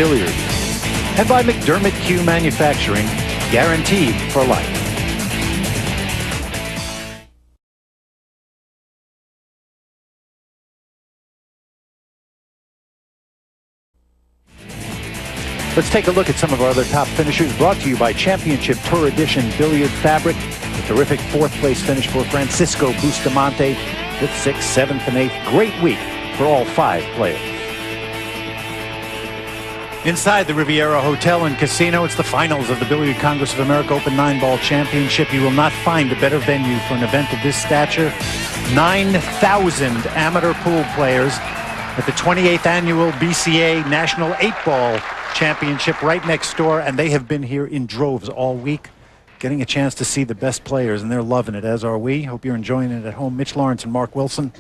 billiards. And by McDermott Q Manufacturing, guaranteed for life. Let's take a look at some of our other top finishers, brought to you by Championship Tour Edition Billiard Fabric. A terrific fourth place finish for Francisco Bustamante. 5th, 6th, 7th, and 8th. Great week for all 5 players. Inside the Riviera Hotel and Casino, it's the finals of the Billiard Congress of America Open 9-Ball Championship. You will not find a better venue for an event of this stature. 9,000 amateur pool players at the 28th Annual BCA National 8-Ball Championship right next door, and they have been here in droves all week, getting a chance to see the best players, and they're loving it, as are we. Hope you're enjoying it at home. Mitch Lawrence and Mark Wilson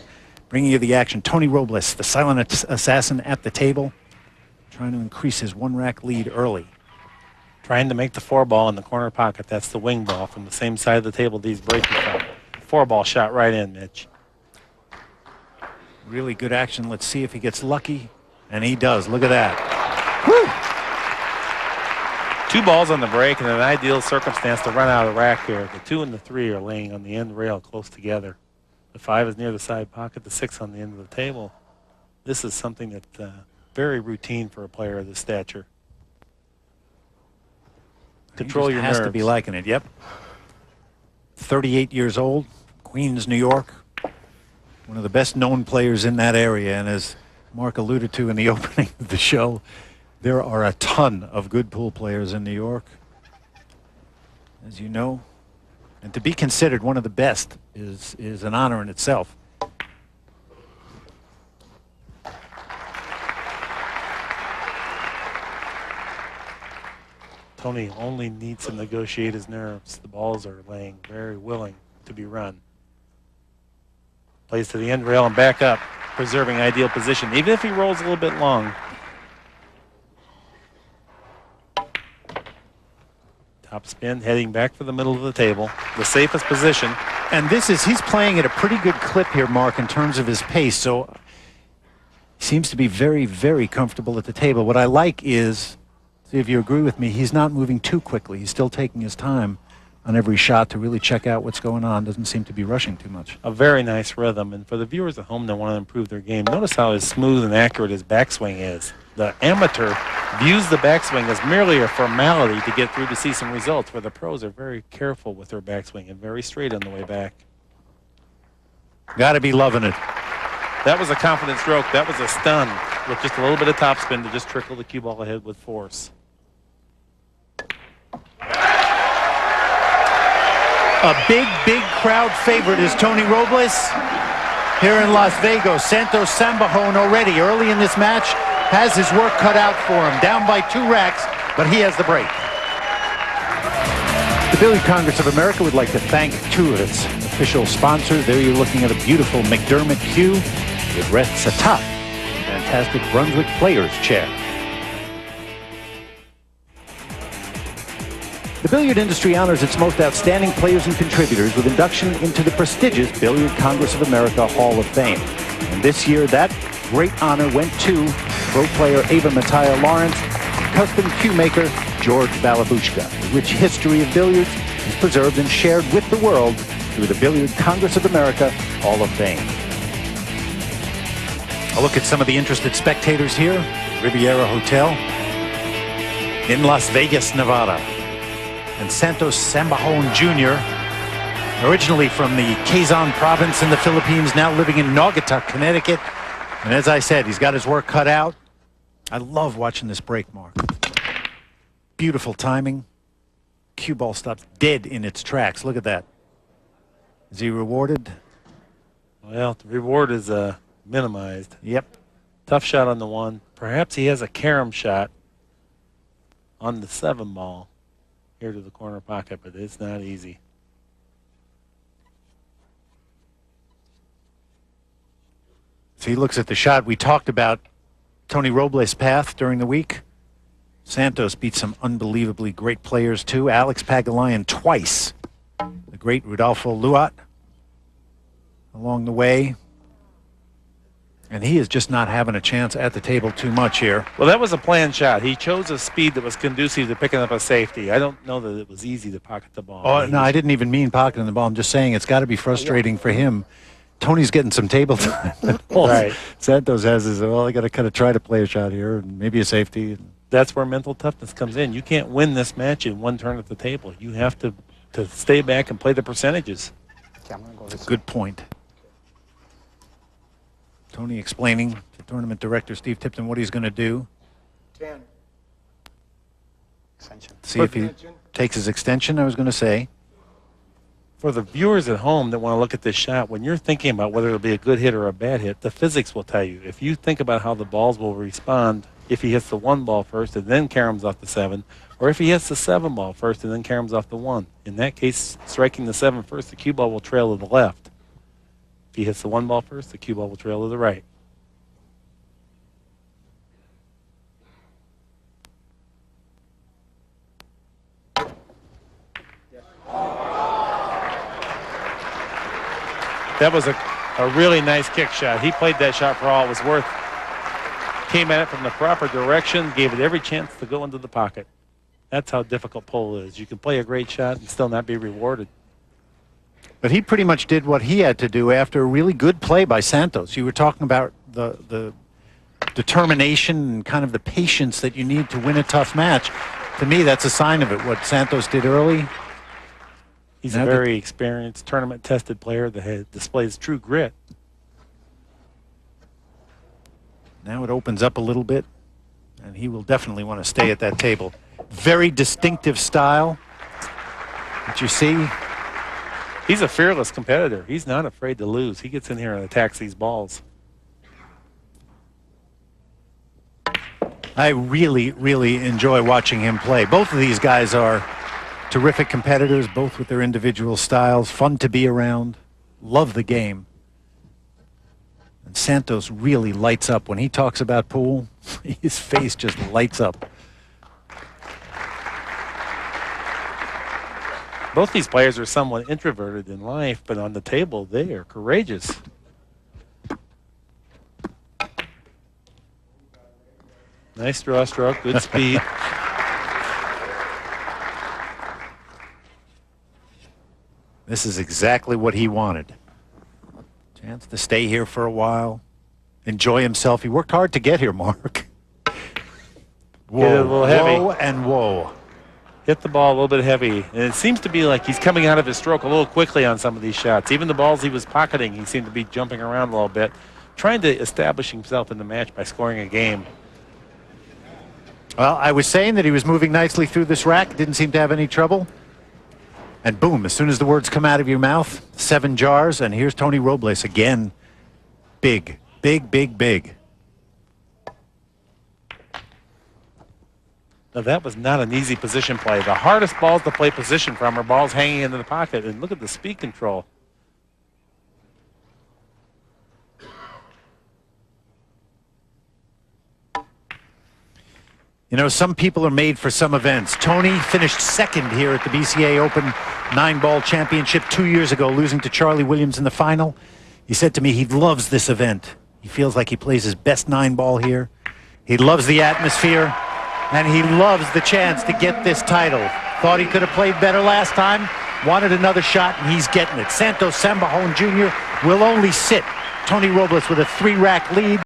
bringing you the action. Tony Robles, the silent assassin at the table, trying to increase his 1-rack lead early. Trying to make the 4-ball in the corner pocket. That's the wing ball from the same side of the table these breaking from. 4-ball shot right in, Mitch. Really good action. Let's see if he gets lucky. And he does. Look at that. Woo! 2 balls on the break in an ideal circumstance to run out of the rack here. The 2 and the 3 are laying on the end rail close together. The 5 is near the side pocket, the 6 on the end of the table. This is something that's very routine for a player of this stature. Control your nerves. Has to be liking it, yep. 38 years old, Queens, New York. One of the best known players in that area, and as Mark alluded to in the opening of the show, there are a ton of good pool players in New York, as you know. And to be considered one of the best is an honor in itself. Tony only needs to negotiate his nerves. The balls are laying very willing to be run. Plays to the end rail and back up, preserving ideal position, even if he rolls a little bit long. Top spin, heading back for the middle of the table, the safest position. And he's playing at a pretty good clip here, Mark, in terms of his pace. So he seems to be very, very comfortable at the table. What I like is, see if you agree with me, he's not moving too quickly. He's still taking his time on every shot to really check out what's going on. Doesn't seem to be rushing too much. A very nice rhythm. And for the viewers at home that want to improve their game, notice how smooth and accurate his backswing is. The amateur views the backswing as merely a formality to get through to see some results, where the pros are very careful with their backswing and very straight on the way back. Got to be loving it. That was a confident stroke. That was a stun with just a little bit of topspin to just trickle the cue ball ahead with force. A big, big crowd favorite is Tony Robles here in Las Vegas. Santos Sambajon already early in this match has his work cut out for him. Down by 2 racks, but he has the break. The Billiard Congress of America would like to thank 2 of its official sponsors. There you're looking at a beautiful McDermott Q. It rests atop a fantastic Brunswick Players chair. The billiard industry honors its most outstanding players and contributors with induction into the prestigious Billiard Congress of America Hall of Fame. And this year, that great honor went to pro player Ava Mattia Lawrence and custom cue maker George Balabushka. The rich history of billiards is preserved and shared with the world through the Billiard Congress of America Hall of Fame. A look at some of the interested spectators here, Riviera Hotel in Las Vegas, Nevada. And Santos Sambajon Jr., originally from the Quezon province in the Philippines, now living in Naugatuck, Connecticut. And as I said, he's got his work cut out. I love watching this break, Mark. Beautiful timing. Cue ball stops dead in its tracks. Look at that. Is he rewarded? Well, the reward is minimized. Yep. Tough shot on the 1. Perhaps he has a carom shot on the 7-ball. Here to the corner pocket, but it's not easy. So he looks at the shot. We talked about Tony Robles' path during the week. Santos beat some unbelievably great players too. Alex Pagulayan twice. The great Rodolfo Luat along the way. And he is just not having a chance at the table too much here. Well, that was a planned shot. He chose a speed that was conducive to picking up a safety. I don't know that it was easy to pocket the ball. Oh, no, I didn't even mean pocketing the ball. I'm just saying it's got to be frustrating for him. Tony's getting some table time. Right. Santos has his, well, I got to kind of try to play a shot here and maybe a safety. That's where mental toughness comes in. You can't win this match in one turn at the table. You have to stay back and play the percentages. Good point. Tony explaining to tournament director Steve Tipton what he's going to do. 10. Extension. See if he takes his extension, I was going to say. For the viewers at home that want to look at this shot, when you're thinking about whether it'll be a good hit or a bad hit, the physics will tell you. If you think about how the balls will respond if he hits the 1 ball first and then caroms off the 7, or if he hits the 7 ball first and then caroms off the 1. In that case, striking the 7 first, the cue ball will trail to the left. If he hits the 1 ball first, the cue ball will trail to the right. That was a really nice kick shot. He played that shot for all it was worth. Came at it from the proper direction, gave it every chance to go into the pocket. That's how difficult pole is. You can play a great shot and still not be rewarded. But he pretty much did what he had to do after a really good play by Santos. You were talking about the determination and kind of the patience that you need to win a tough match. To me, that's a sign of it, what Santos did early. He's a very experienced, tournament-tested player that displays true grit. Now it opens up a little bit, and he will definitely want to stay at that table. Very distinctive style that you see. He's a fearless competitor. He's not afraid to lose. He gets in here and attacks these balls. I really, really enjoy watching him play. Both of these guys are terrific competitors, both with their individual styles. Fun to be around. Love the game. And Santos really lights up. When he talks about pool, his face just lights up. Both these players are somewhat introverted in life, but on the table, they are courageous. Nice draw stroke, good speed. This is exactly what he wanted. Chance to stay here for a while, enjoy himself. He worked hard to get here, Mark. Whoa, whoa, and whoa. Hit the ball a little bit heavy. And it seems to be like he's coming out of his stroke a little quickly on some of these shots. Even the balls he was pocketing, he seemed to be jumping around a little bit, trying to establish himself in the match by scoring a game. Well, I was saying that he was moving nicely through this rack, didn't seem to have any trouble. And boom, as soon as the words come out of your mouth, 7 jars, and here's Tony Robles again. Big, big, big, big. Now, that was not an easy position play. The hardest balls to play position from are balls hanging into the pocket. And look at the speed control. You know, some people are made for some events. Tony finished 2nd here at the BCA Open 9-ball championship 2 years ago, losing to Charlie Williams in the final. He said to me he loves this event. He feels like he plays his best 9-ball here. He loves the atmosphere, and he loves the chance to get this title. Thought he could have played better last time, wanted another shot, and he's getting it. Santos Sambajon Jr. will only sit Tony Robles with a 3-rack lead.